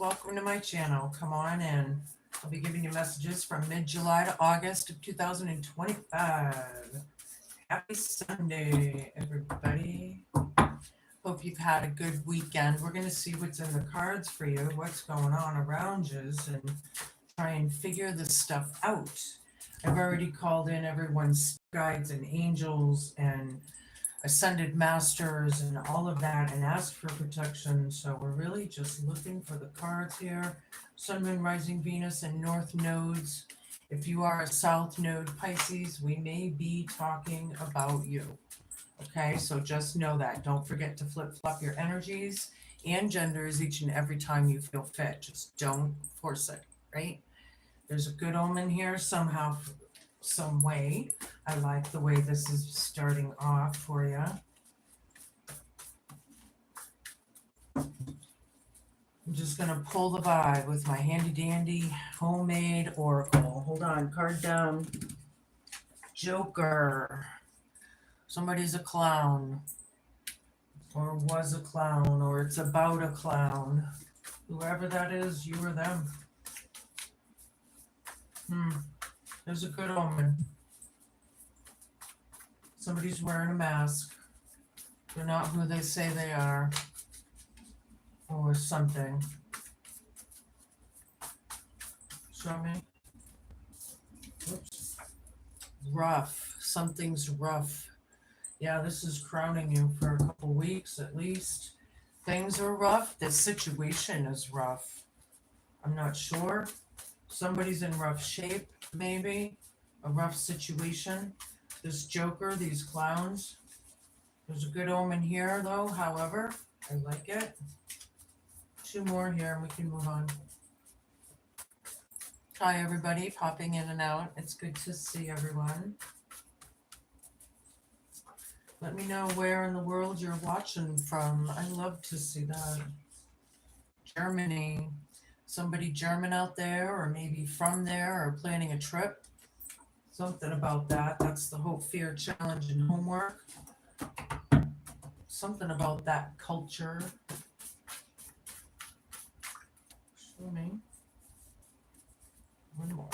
welcome to my channel. Come on in. I'll be giving you messages from mid-July to August of 2025. Happy Sunday, everybody. Hope you've had a good weekend. We're going to see what's in the cards for you, what's going on around you, and try and figure this stuff out. I've already called in everyone's guides and angels and ascended masters and all of that and asked for protection. So we're really just looking for the cards here. Sun, Moon, Rising, Venus, and North nodes. If you are a South node Pisces, we may be talking about you. Okay, so just know that. Don't forget to flip-flop your energies and genders each and every time you feel fit. Just don't force it, right? There's a good omen here somehow, some way. I like the way this is starting off for you. I'm just going to pull the vibe with my handy dandy homemade oracle. Hold on, card down. Joker. Somebody's a clown, or was a clown, or it's about a clown. Whoever that is, you or them. There's a good omen. Somebody's wearing a mask. They're not who they say they are. Or something. Show me. Oops. Rough. Something's rough. Yeah, this is crowning you for a couple weeks at least. Things are rough. This situation is rough. I'm not sure. Somebody's in rough shape, maybe. A rough situation. This Joker, these clowns. There's a good omen here, though, however. I like it. Two more here and we can move on. Hi, everybody. Popping in and out. It's good to see everyone. Let me know where in the world you're watching from. I love to see that. Germany. Somebody German out there, or maybe from there, or planning a trip. Something about that. That's the hope, fear, challenge, and homework. Something about that culture. Show me. One more.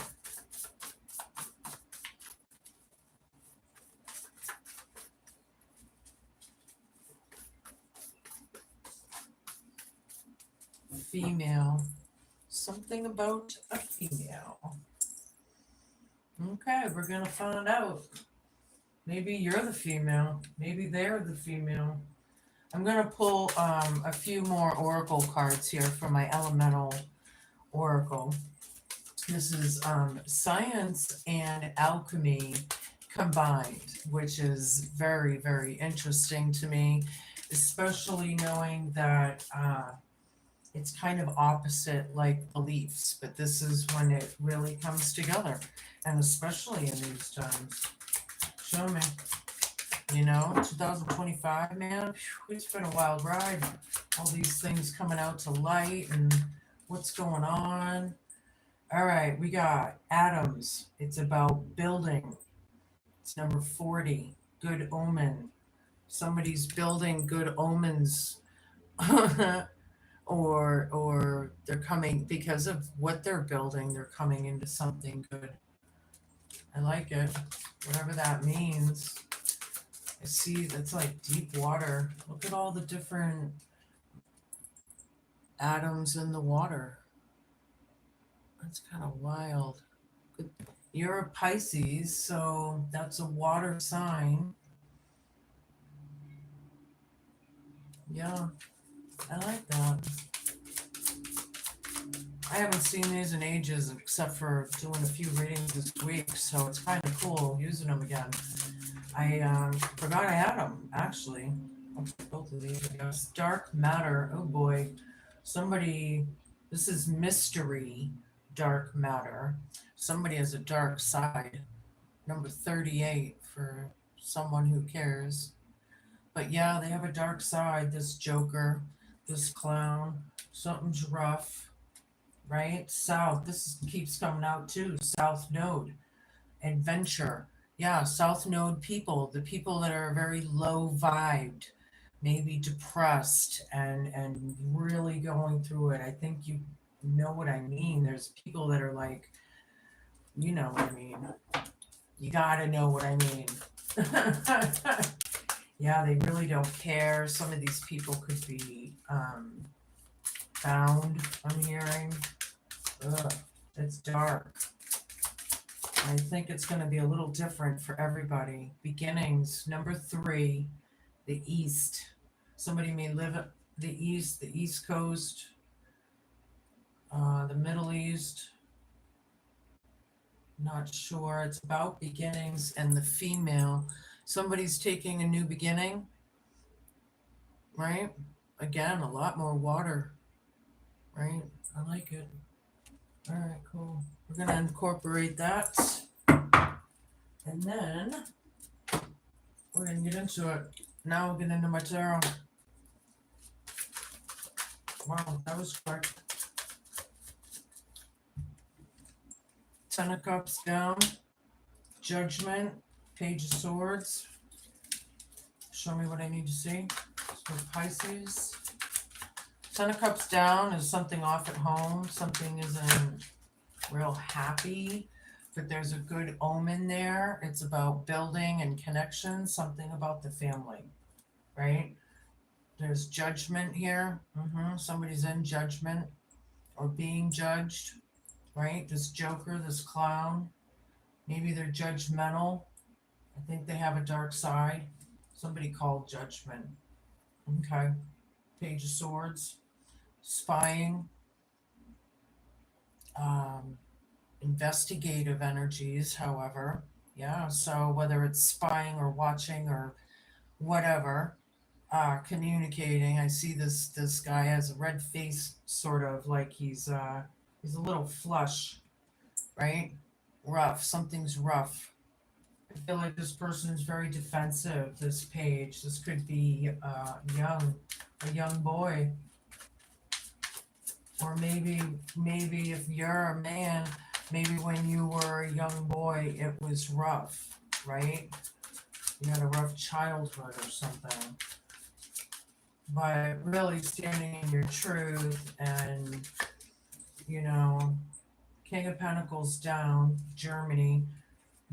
Female. Something about a female. Okay, we're going to find out. Maybe you're the female. Maybe they're the female. I'm going to pull a few more oracle cards here for my elemental oracle. This is science and alchemy combined, which is very, very interesting to me, especially knowing that it's kind of opposite like beliefs, but this is when it really comes together, and especially in these times. Show me. You know, 2025, man, it's been a wild ride. All these things coming out to light and what's going on. All right, we got atoms. It's about building. It's number 40. Good omen. Somebody's building good omens. or they're coming because of what they're building, they're coming into something good. I like it. Whatever that means. I see that's like deep water. Look at all the different atoms in the water. That's kind of wild. You're a Pisces, so that's a water sign. Yeah, I like that. I haven't seen these in ages except for doing a few readings this week, so it's kind of cool using them again. I forgot I had them, actually. I'll put both of these, I guess. Dark matter. Oh boy. Somebody, this is mystery dark matter. Somebody has a dark side. Number 38 for someone who cares. But yeah, they have a dark side. This Joker, this clown. Something's rough, right? South. This keeps coming out too. South Node. Adventure. Yeah, South Node people, the people that are very low maybe depressed and really going through it. I think know what I mean. There's people that are like, you know what I mean. You gotta know what I mean. Yeah, they really don't care. Some of these people could be bound, I'm hearing. Ugh, it's dark. I think it's going to be a little different for everybody. Beginnings, number 3, the East. Somebody may live at the East Coast, the Middle East. Not sure. It's about beginnings and the female. Somebody's taking a new beginning, right? Again, a lot more water, right? I like it. All right, cool. We're going to incorporate that. And then we're going to get into it. Now we'll get into my tarot. Wow, that was quick. 10 of Cups down. Judgment. Page of Swords. Show me what I need to see. So Pisces. 10 of Cups down is something off at home. Something isn't real happy, but there's a good omen there. It's about building and connection. Something about the family, right? There's judgment here. Somebody's in judgment or being judged, right? This Joker, this clown. Maybe they're judgmental. I think they have a dark side. Somebody called judgment. Okay. Page of Swords. Spying. Investigative energies, however. Yeah, so whether it's spying or watching or whatever, communicating. I see this guy has a red face, sort of like he's a little flush, right? Rough. Something's rough. I feel like this person is very defensive. This page. This could be a young boy, or maybe if you're a man, maybe when you were a young boy, it was rough, right? You had a rough childhood or something. But really standing in your truth and, King of Pentacles down, Germany.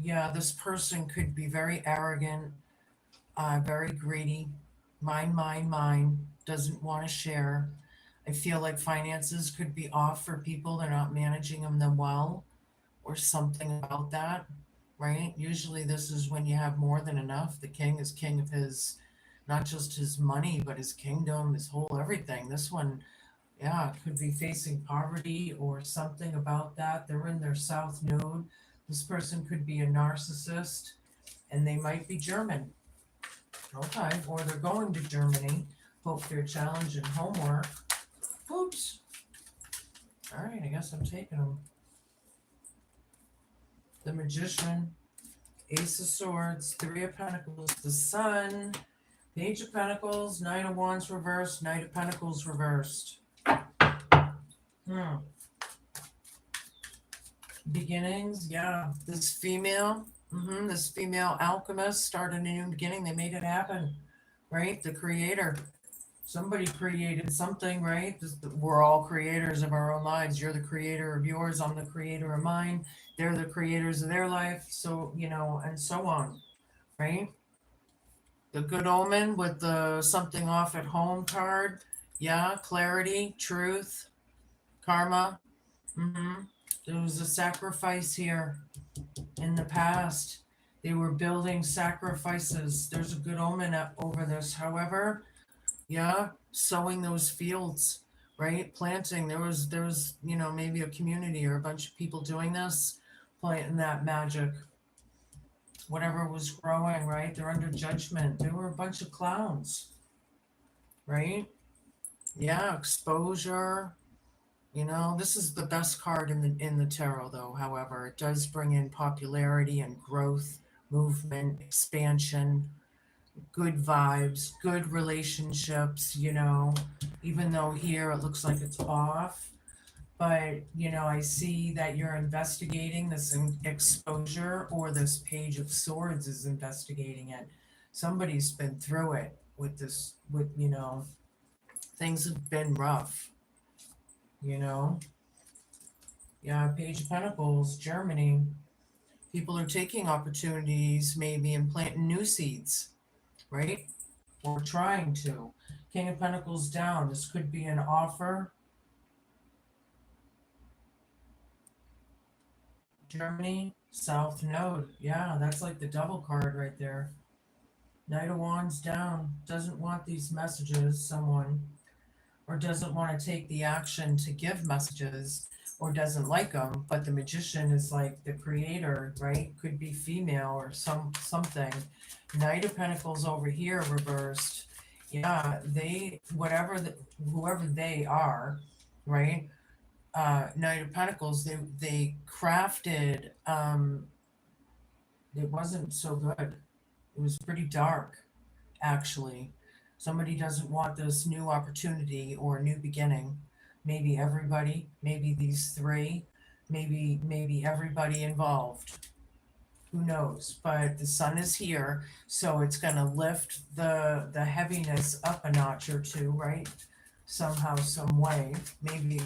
Yeah, this person could be very arrogant, very greedy, mine, doesn't want to share. I feel like finances could be off for people. They're not managing them well, or something about that, right? Usually this is when you have more than enough. The king is king of his, not just his money, but his kingdom, his whole everything. This one, yeah, could be facing poverty or something about that. They're in their south node. This person could be a narcissist, and they might be German. Okay, or they're going to Germany. Hope they're challenging homework. Oops. All right, I guess I'm taking them. The Magician, Ace of Swords, 3 of Pentacles, the Sun, Page of Pentacles, Knight of Wands reversed, Knight of Pentacles reversed. Beginnings, yeah. This female alchemist started a new beginning. They made it happen, right? The creator. Somebody created something, right? We're all creators of our own lives. You're the creator of yours. I'm the creator of mine. They're the creators of their life. So, and so on, right? The good omen with the something off at home card. Yeah, clarity, truth, karma. There was a sacrifice here in the past. They were building sacrifices. There's a good omen over this. However, yeah, sowing those fields, right? Planting. There was maybe a community or a bunch of people doing this, planting that magic. Whatever was growing, right? They're under judgment. They were a bunch of clowns, right? Yeah, exposure. This is the best card in the tarot, though. However, it does bring in popularity and growth, movement, expansion, good vibes, good relationships, even though here it looks like it's off. But, I see that you're investigating this exposure, or this Page of Swords is investigating it. Somebody's been through it with this, things have been rough. you know? Yeah, Page of Pentacles, Germany. People are taking opportunities maybe and planting new seeds, right? Or trying to. King of Pentacles down. This could be an offer. Germany, South Node. Yeah, that's like the double card right there. Knight of Wands down. Doesn't want these messages, someone. Or doesn't want to take the action to give messages, or doesn't like them. But the Magician is like the creator, right? Could be female or something. Knight of Pentacles over here reversed. Yeah, they whoever they are, right? Knight of Pentacles, they crafted. It wasn't so good. It was pretty dark, actually. Somebody doesn't want this new opportunity or new beginning. Maybe everybody, maybe these three, maybe everybody involved. Who knows? But the sun is here, so it's gonna lift the heaviness up a notch or two, right? Somehow, some way. Maybe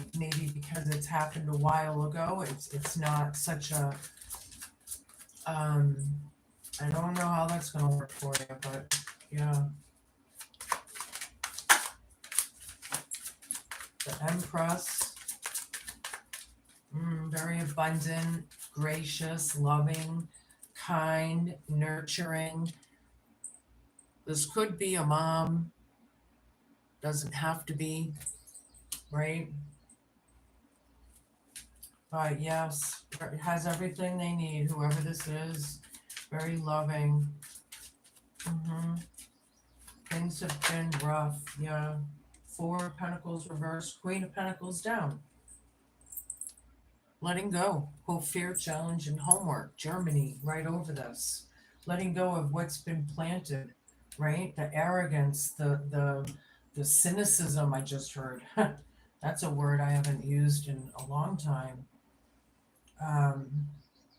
because it's happened a while ago, it's not such a I don't know how that's gonna work for you, but yeah. The Empress, very abundant, gracious, loving, kind, nurturing. This could be a mom, doesn't have to be, right? But yes, it has everything they need, whoever this is. Very loving. Things have been rough, yeah. Four of Pentacles reversed, Queen of Pentacles down. Letting go, hope, fear, challenge, and homework. Germany, right over this. Letting go of what's been planted, right? The arrogance, the cynicism I just heard. That's a word I haven't used in a long time.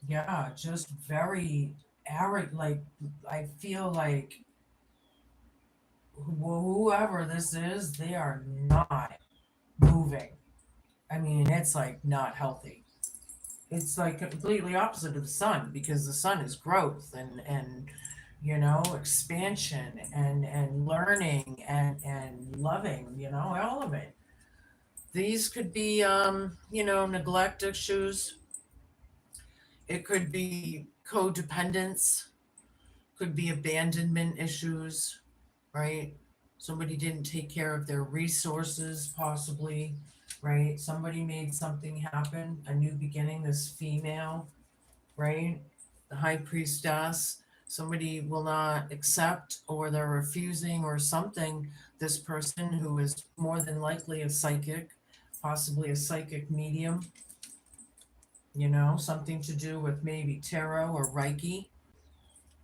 Yeah, just very arrogant. Like, I feel like whoever this is, they are not moving. I mean, it's like not healthy. It's like completely opposite of the sun, because the sun is growth and expansion and learning and loving, all of it. These could be neglect issues. It could be codependence, could be abandonment issues, right? Somebody didn't take care of their resources, possibly, right? Somebody made something happen, a new beginning, this female, right? The high priestess, somebody will not accept, or they're refusing or something. This person who is more than likely a psychic, possibly a psychic medium, something to do with maybe tarot or Reiki,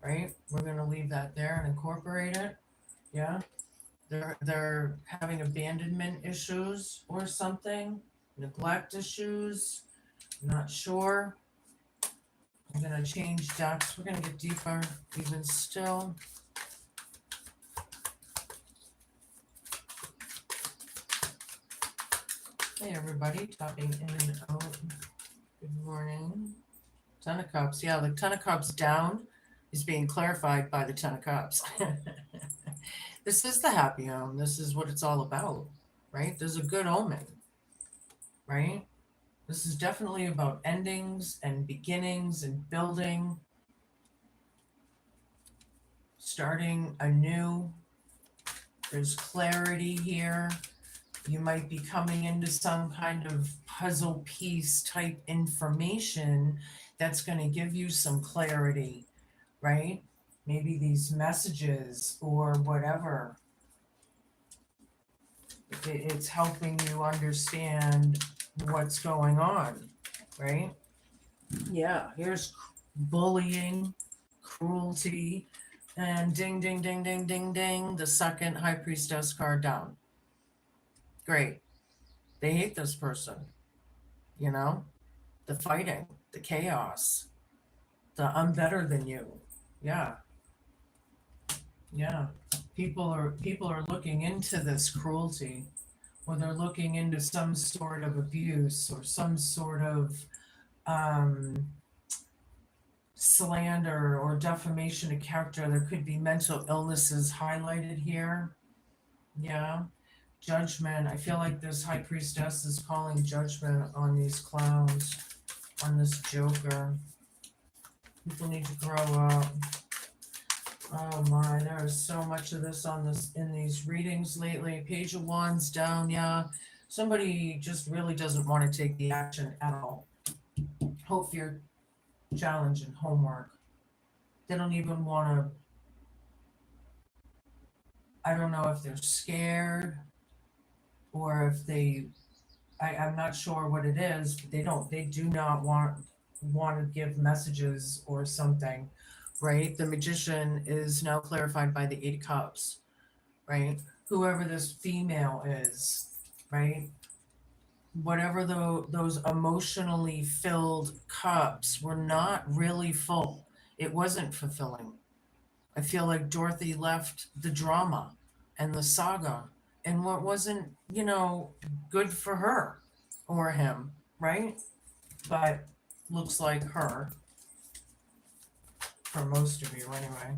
right? We're going to leave that there and incorporate it. Yeah. They're having abandonment issues or something, neglect issues. I'm not sure. I'm gonna change decks. We're gonna get deeper even still. Hey everybody, topping in and out. Good morning. Ten of Cups. Yeah, the Ten of Cups down is being clarified by the Ten of Cups. This is the happy home. This is what it's all about, right? There's a good omen, right? This is definitely about endings and beginnings and building, starting anew. There's clarity here. You might be coming into some kind of puzzle piece type information that's going to give you some clarity, right? Maybe these messages or whatever. It's helping you understand what's going on, right? Yeah, here's bullying, cruelty, and ding, ding, ding, ding, ding, ding, the second High Priestess card down. Great. They hate this person, the fighting, the chaos, the I'm better than you. Yeah. Yeah. People are looking into this cruelty. or they're looking into some sort of abuse or some sort of um, slander or defamation of character. There could be mental illnesses highlighted here. Yeah. Judgment. I feel like this high priestess is calling judgment on these clowns, on this joker. People need to grow up. Oh my, there is so much of this on this in these readings lately. Page of Wands down, yeah. Somebody just really doesn't want to take the action at all. Hope for your challenge and homework. They don't even want to, I don't know if they're scared or if I'm not sure what it is, but they do not want to give messages or something, right? The Magician is now clarified by the Eight of Cups, right? Whoever this female is, right? Whatever those emotionally filled cups were not really full. It wasn't fulfilling. I feel like Dorothy left the drama and the saga and what wasn't, good for her or him, right? But looks like her for most of you anyway.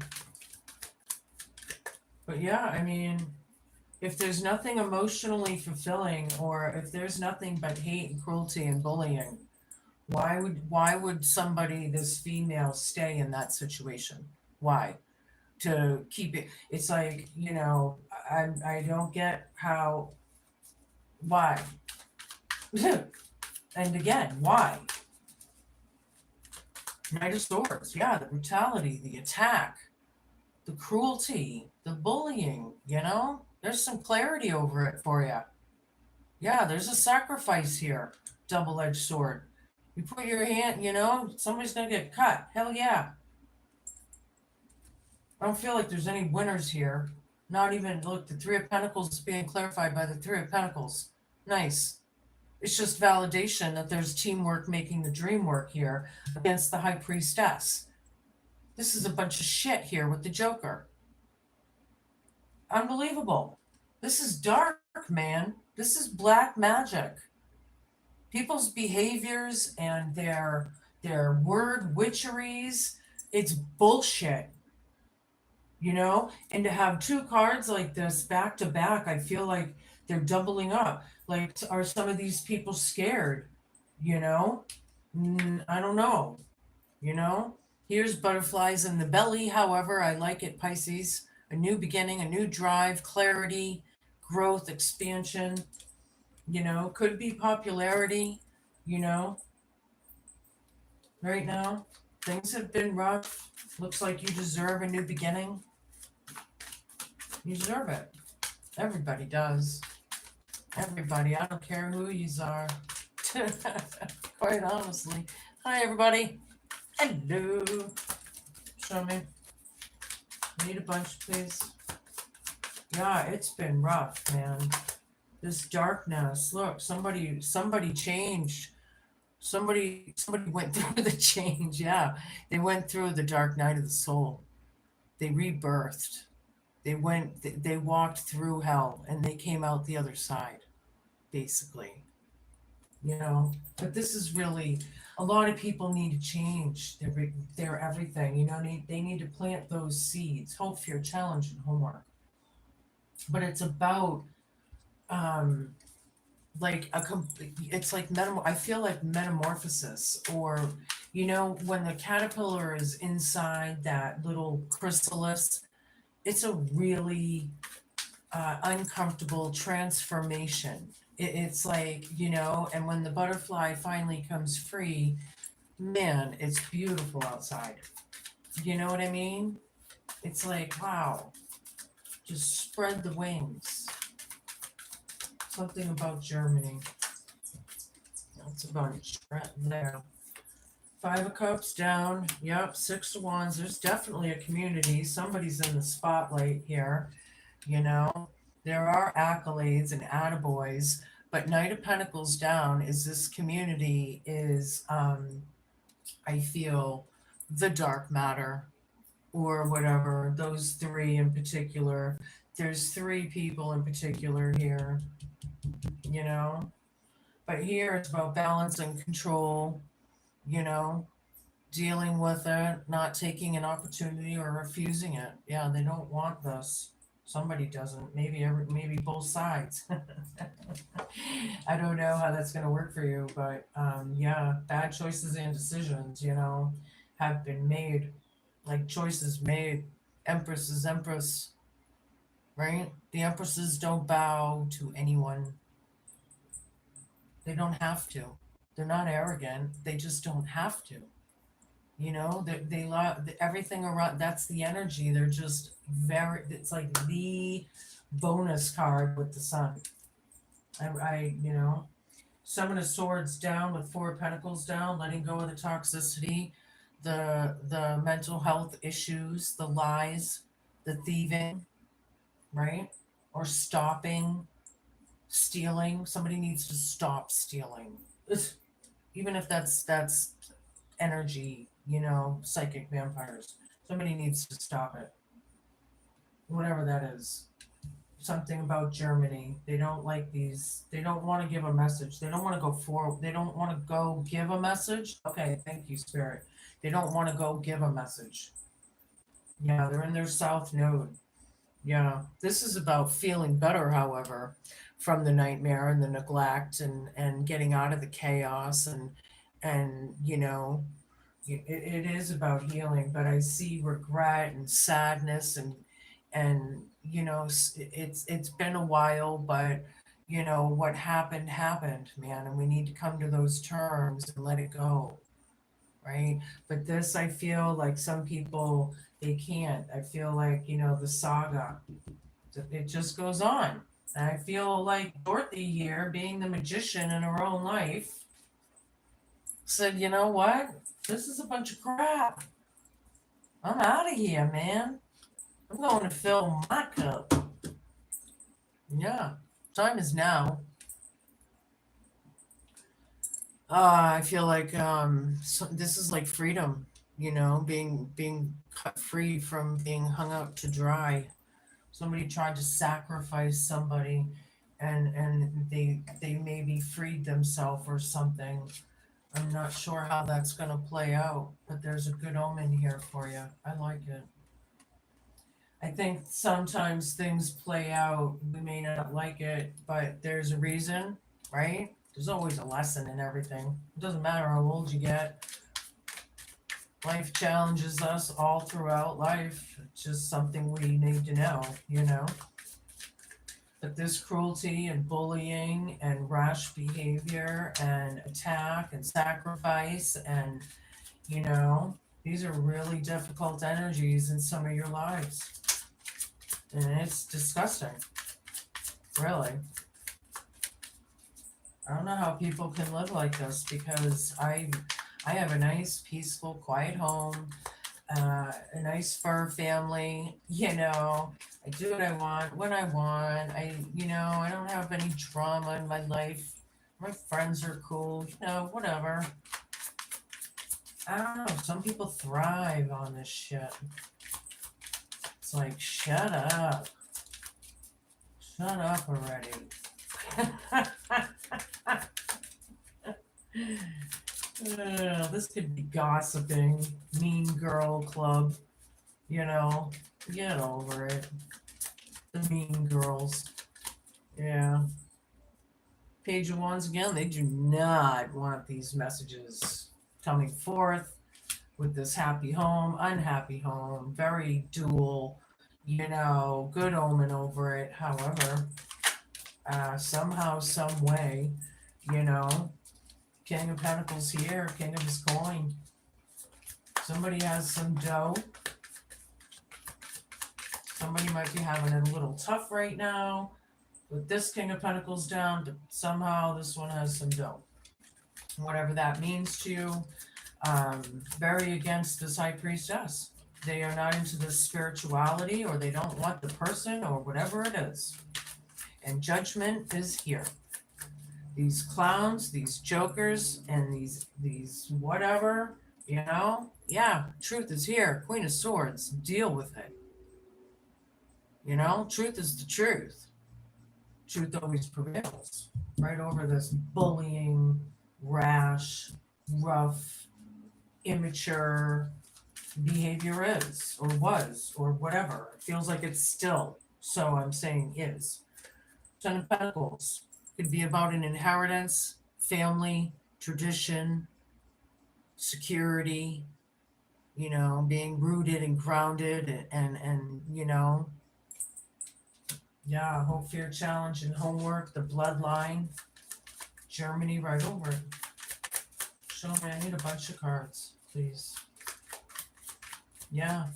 But yeah, I mean, if there's nothing emotionally fulfilling or if there's nothing but hate and cruelty and bullying, why would somebody, this female, stay in that situation? Why? To keep it, it's like, I don't get why? And again, why? Knight of Swords, yeah, the brutality, the attack, the cruelty, the bullying, there's some clarity over it for you. Yeah, there's a sacrifice here. Double-edged sword. You put your hand, somebody's gonna get cut. Hell yeah. I don't feel like there's any winners here. Not even, look, the Three of Pentacles is being clarified by the Three of Pentacles. Nice. It's just validation that there's teamwork making the dream work here against the High Priestess. This is a bunch of shit here with the Joker. Unbelievable. This is dark, man. This is black magic. People's behaviors and their word witcheries, it's bullshit. And to have two cards like this back to back, I feel like they're doubling up. Like, are some of these people scared? I don't know. Here's butterflies in the belly. However, I like it, Pisces. A new beginning, a new drive, clarity, growth, expansion. Could be popularity, right now. Things have been rough. Looks like you deserve a new beginning. You deserve it. Everybody does. Everybody. I don't care who yous are. Quite honestly. Hi, everybody. Hello. Show me. Need a bunch, please. Yeah, it's been rough, man. This darkness. Look, somebody changed. Somebody went through the change. Yeah, they went through the dark night of the soul. They rebirthed. They walked through hell and they came out the other side, basically. But this is really, a lot of people need to change their everything. They need to plant those seeds. Hope for your challenge and homework. But it's about like it's like I feel like metamorphosis, or when the caterpillar is inside that little chrysalis, it's a really uncomfortable transformation. It's like, and when the butterfly finally comes free, man, it's beautiful outside. You know what I mean? It's like, wow, just spread the wings. Something about Germany. That's a bunch right there. Five of Cups down. Yep, Six of Wands. There's definitely a community. Somebody's in the spotlight here. There are accolades and attaboys, but Knight of Pentacles down is this community is, I feel, the dark matter or whatever. Those three in particular. There's three people in particular here. you know. But here it's about balance and control, you know, dealing with it, not taking an opportunity or refusing it. Yeah, they don't want this. Somebody doesn't. Maybe both sides. I don't know how that's going to work for you, but yeah, bad choices and decisions, have been made. Like choices made. Empress is empress, right? The empresses don't bow to anyone. They don't have to. They're not arrogant. They just don't have to. They love everything around. That's the energy. They're just very. It's like the bonus card with the sun. I. Seven of Swords down with Four of Pentacles down, letting go of the toxicity, the mental health issues, the lies, the thieving, right? Or stopping stealing. Somebody needs to stop stealing. Even if that's energy, psychic vampires. Somebody needs to stop it. Whatever that is. Something about Germany. They don't like these. They don't want to give a message. They don't want to go forward. They don't want to go give a message. Okay, thank you, Spirit. They don't want to go give a message. Yeah, they're in their south node. Yeah, this is about feeling better, however, from the nightmare and the neglect and getting out of the chaos and it is about healing, but I see regret and sadness and it's been a while, but what happened happened, man, and we need to come to those terms and let it go, right? But this, I feel like some people they can't. I feel like the saga, it just goes on. And I feel like Dorothy here, being the magician in her own life, said, you know what? This is a bunch of crap. I'm out of here, man. I'm going to fill my cup. Yeah, time is now. I feel like this is like freedom, being cut free from being hung out to dry. Somebody tried to sacrifice somebody, and they maybe freed themselves or something. I'm not sure how that's gonna play out, but there's a good omen here for you. I like it. I think sometimes things play out, we may not like it, but there's a reason, right? There's always a lesson in everything. It doesn't matter how old you get. Life challenges us all throughout life. It's just something we need to know. But this cruelty and bullying and rash behavior and attack and sacrifice and, you know, these are really difficult energies in some of your lives. And it's disgusting. Really. I don't know how people can live like this because I have a nice, peaceful, quiet home, a nice fur family, I do what I want when I want. I don't have any drama in my life. My friends are cool, whatever. I don't know. Some people thrive on this shit. It's like, shut up. Shut up already. This could be gossiping, mean girl club, get over it. The mean girls. Yeah. Page of Wands again, they do not want these messages coming forth with this happy home, unhappy home, very dual, good omen over it. However, somehow, some way, King of Pentacles here, King of his coin. Somebody has some dough. Somebody might be having it a little tough right now with this King of Pentacles down, but somehow this one has some dough. Whatever that means to you, very against this High Priestess. They are not into this spirituality, or they don't want the person, or whatever it is. And judgment is here. These clowns, these jokers, and these whatever, yeah, truth is here. Queen of Swords, deal with it. Truth is the truth. truth always prevails, right over this bullying, rash, rough, immature behavior is, or was, or whatever. It feels like it's still, so I'm saying is. Ten of Pentacles could be about an inheritance, family, tradition, security, being rooted and grounded and yeah, hope, fear, challenge, and homework, the bloodline, Germany right over it. Show me, I need a bunch of cards, please. Yeah.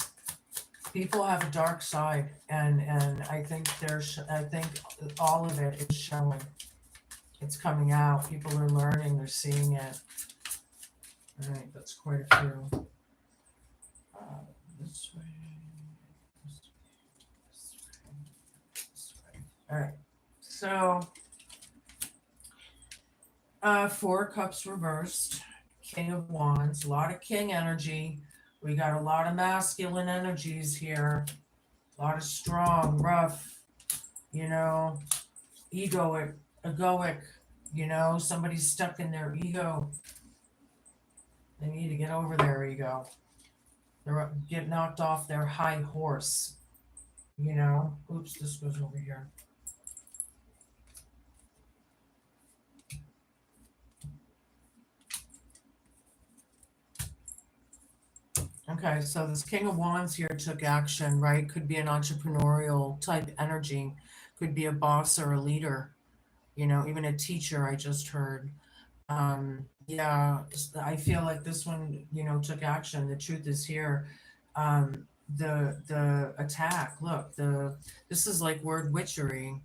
People have a dark side, and I think I think all of it is showing. It's coming out. People are learning. They're seeing it. All right, that's quite a few. This way. This way. All right. So, 4 cups reversed. King of Wands. A lot of king energy. We got a lot of masculine energies here. A lot of strong, rough, egoic, somebody's stuck in their ego. They need to get over their ego. They're get knocked off their high horse. Oops, this goes over here. Okay, so this King of Wands here took action, right? Could be an entrepreneurial type energy, could be a boss or a leader, even a teacher, I just heard. Yeah, I feel like this one, took action. The truth is here. The attack, look, this is like word witchery,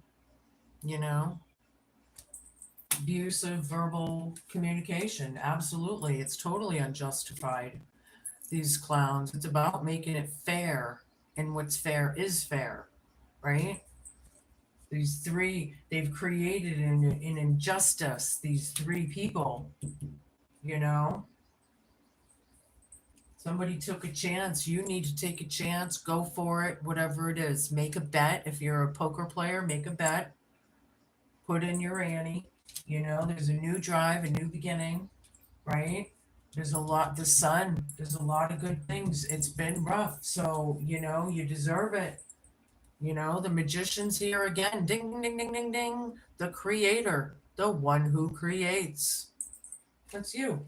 abusive verbal communication. Absolutely, it's totally unjustified. These clowns. It's about making it fair, and what's fair is fair, right? These three, they've created an injustice. These 3 people, somebody took a chance. You need to take a chance. Go for it. Whatever it is, make a bet. If you're a poker player, make a bet. Put in your ante. There's a new drive, a new beginning, right? There's a lot, the sun, there's a lot of good things. It's been rough, so you deserve it. The magician's here again. Ding, ding, ding, ding, ding, ding. The creator, the one who creates. That's you.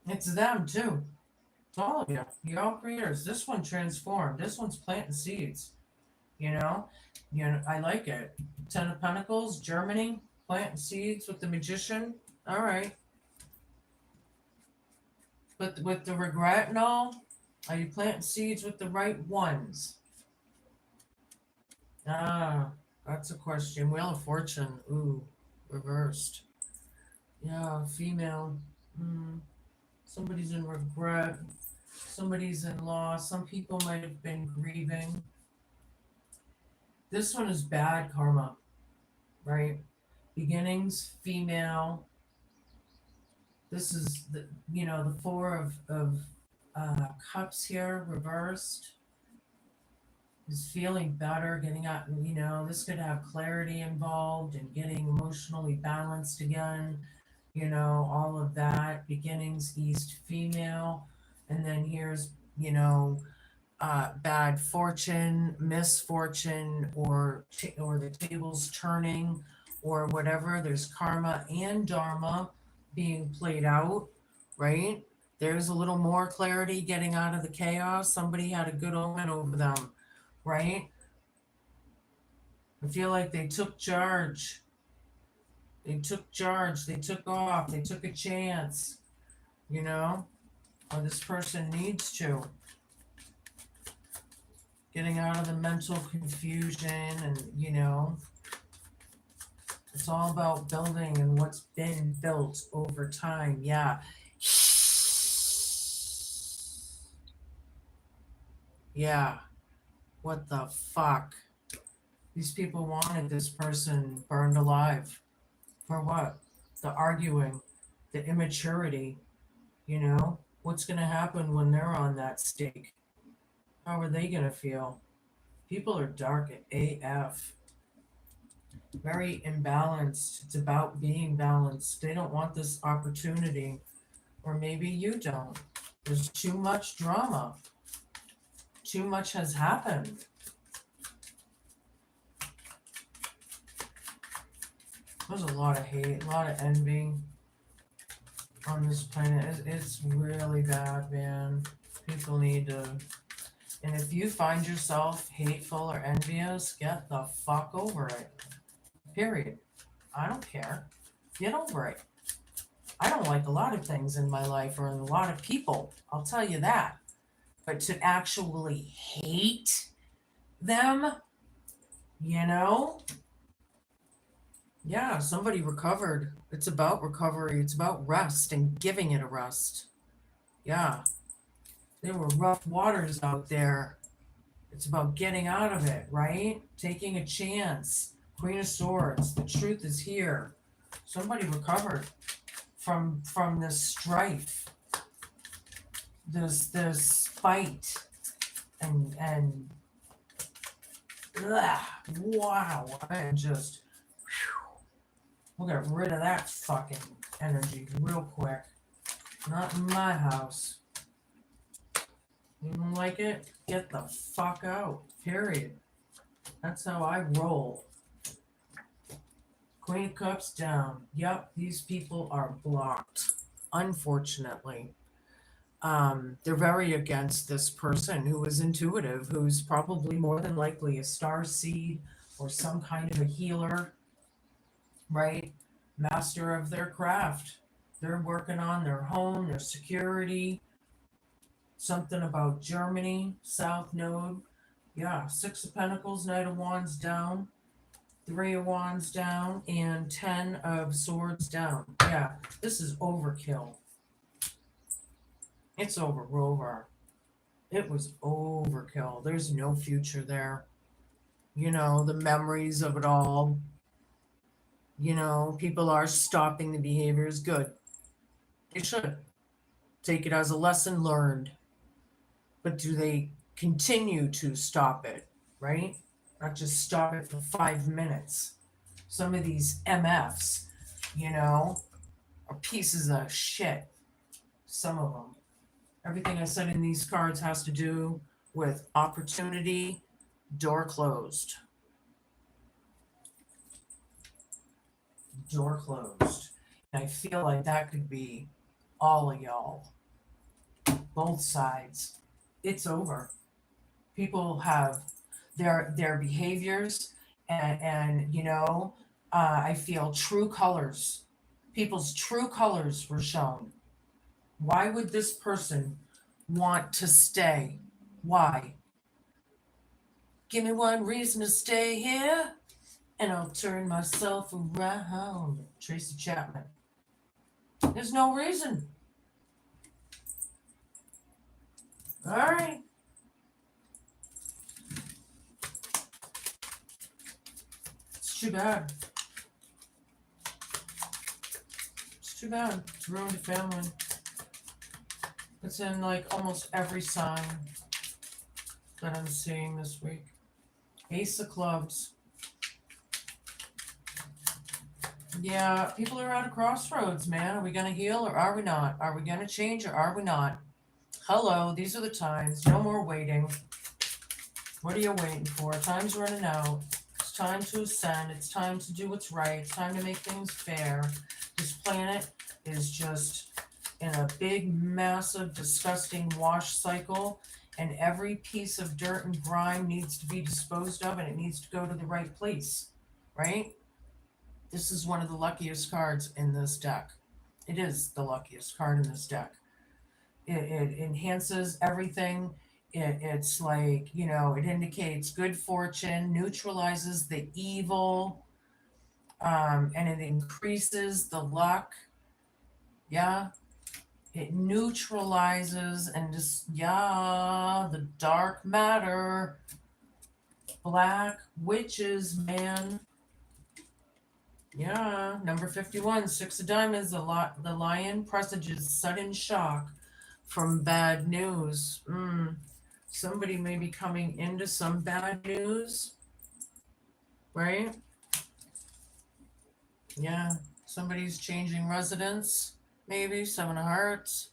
It's them too. It's all of you. You're all creators. This one transformed. This one's planting seeds. I like it. 10 of Pentacles, Germany, planting seeds with the magician. All right. But with the regret and all, are you planting seeds with the right ones? Ah, that's a question. Wheel of Fortune. Ooh, reversed. Yeah, female. Somebody's in regret. Somebody's in loss. Some people might have been grieving. This one is bad karma, right? Beginnings, female. This is the 4 of cups here reversed. Is feeling better, getting out. This could have clarity involved and getting emotionally balanced again. All of that. Beginnings, East, female, and then here's bad fortune, misfortune, or the tables turning, or whatever. There's karma and dharma being played out, right? There's a little more clarity getting out of the chaos. Somebody had a good omen over them, right? I feel like they took charge. They took charge. They took off. They took a chance, or this person needs to. Getting out of the mental confusion, and it's all about building and what's been built over time. Yeah. Yeah. What the fuck? These people wanted this person burned alive. For what? The arguing, the immaturity, What's going to happen when they're on that stake? How are they going to feel? People are dark at AF. Very imbalanced. It's about being balanced. They don't want this opportunity. Or maybe you don't. There's too much drama. Too much has happened. There's a lot of hate, a lot of envy on this planet. It's really bad, man. People need to. And if you find yourself hateful or envious, get the fuck over it. Period. I don't care. Get over it. I don't like a lot of things in my life or in a lot of people. I'll tell you that. But to actually hate them, you know? Yeah, somebody recovered. It's about recovery. It's about rest and giving it a rest. Yeah. There were rough waters out there. It's about getting out of it, right? Taking a chance. Queen of Swords. The truth is here. Somebody recovered from this strife, this fight, and wow, I just we'll get rid of that fucking energy real quick. Not in my house. You don't like it? Get the fuck out. Period. That's how I roll. Queen of Cups down. Yep, these people are blocked. Unfortunately. They're very against this person who is intuitive, who's probably more than likely a star seed or some kind of a healer, right? Master of their craft. They're working on their home, their security, something about Germany, South Node. Yeah, Six of Pentacles, Knight of Wands down, Three of Wands down, and 10 of Swords down. Yeah, this is overkill. It's over. It was overkill. There's no future there. You know, the memories of it all. You know, people are stopping the behaviors. Good. They should take it as a lesson learned. But do they continue to stop it, right? Not just stop it for 5 minutes. Some of these MFs, you know, are pieces of shit. Some of them. Everything I said in these cards has to do with opportunity, door closed. Door closed. And I feel like that could be all of y'all. Both sides. It's over. People have their behaviors and you know, I feel true colors. People's true colors were shown. Why would this person want to stay? Why? Give me one reason to stay here, and I'll turn myself around. Tracy Chapman. There's no reason. All right. It's too bad. It's too bad. It's ruined a family. It's in like almost every sign that I'm seeing this week. Ace of Clubs. Yeah, people are at a crossroads, man. Are we going to heal or are we not? Are we going to change or are we not? Hello, these are the times. No more waiting. What are you waiting for? Time's running out. It's time to ascend. It's time to do what's right. It's time to make things fair. This planet is just in a big, massive, disgusting wash cycle, and every piece of dirt and grime needs to be disposed of, and it needs to go to the right place, right? This is one of the luckiest cards in this deck. It is the luckiest card in this deck. It enhances everything. It's like, you know, it indicates good fortune, neutralizes the evil, and it increases the luck. Yeah. It neutralizes and just, yeah, the dark matter. Black witches, man. Yeah, number 51, Six of Diamonds, the lion presages sudden shock from bad news. Somebody may be coming into some bad news, right? Yeah, somebody's changing residence, maybe, 7 of Hearts.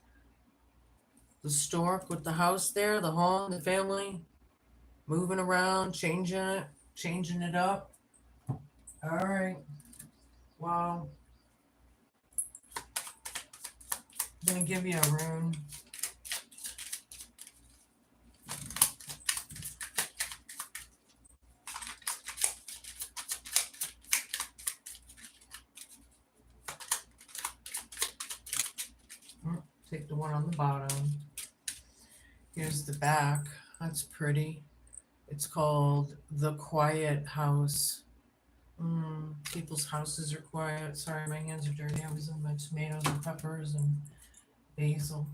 The stork with the house there, the home, the family, moving around, changing it up. All right. Wow. I'm gonna give you a rune. Take the one on the bottom. Here's the back. That's pretty. It's called The Quiet House. People's houses are quiet. Sorry, my hands are dirty. I was in my tomatoes and peppers and basil.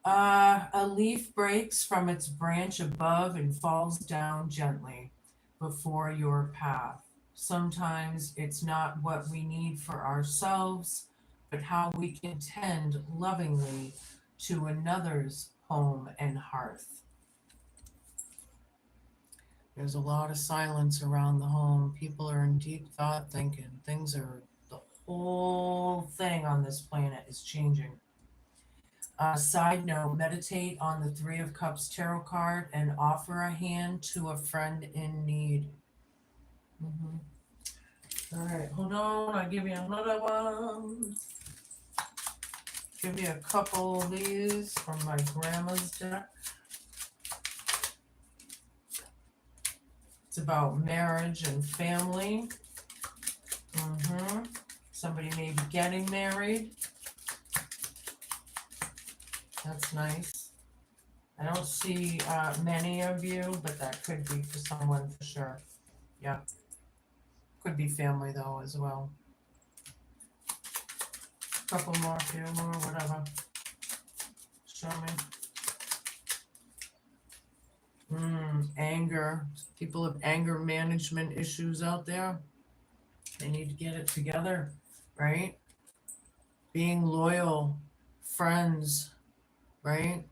A leaf breaks from its branch above and falls down gently before your path. Sometimes it's not what we need for ourselves, but how we can tend lovingly to another's home and hearth. There's a lot of silence around the home. People are in deep thought thinking. The whole thing on this planet is changing. Side note, meditate on the Three of Cups tarot card and offer a hand to a friend in need. All right, hold on. I'll give you another one. Give you a couple of these from my grandma's deck. It's about marriage and family. Somebody may be getting married. That's nice. I don't see many of you, but that could be for someone for sure. Yeah. Could be family though as well. Couple more, few more, whatever. Show me. Anger. People have anger management issues out there. They need to get it together, right? Being loyal, friends, right?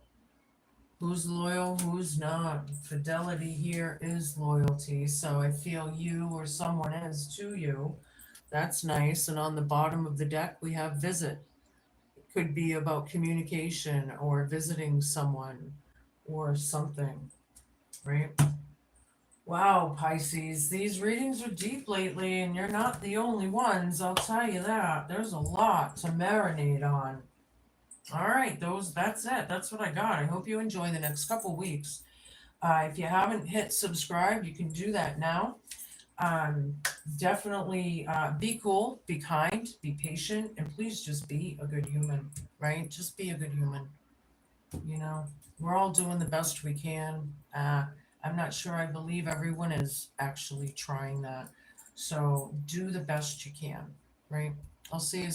Who's loyal, who's not? Fidelity here is loyalty. So I feel you or someone is to you. That's nice. And on the bottom of the deck, we have visit. It could be about communication or visiting someone or something, right? Wow, Pisces, these readings are deep lately, and you're not the only ones, I'll tell you that. There's a lot to marinate on. All right, that's it. That's what I got. I hope you enjoy the next couple weeks. If you haven't hit subscribe, you can do that now. Definitely be cool, be kind, be patient, and please just be a good human, right? Just be a good human. You know, we're all doing the best we can. I'm not sure I believe everyone is actually trying that. So do the best you can, right? I'll see you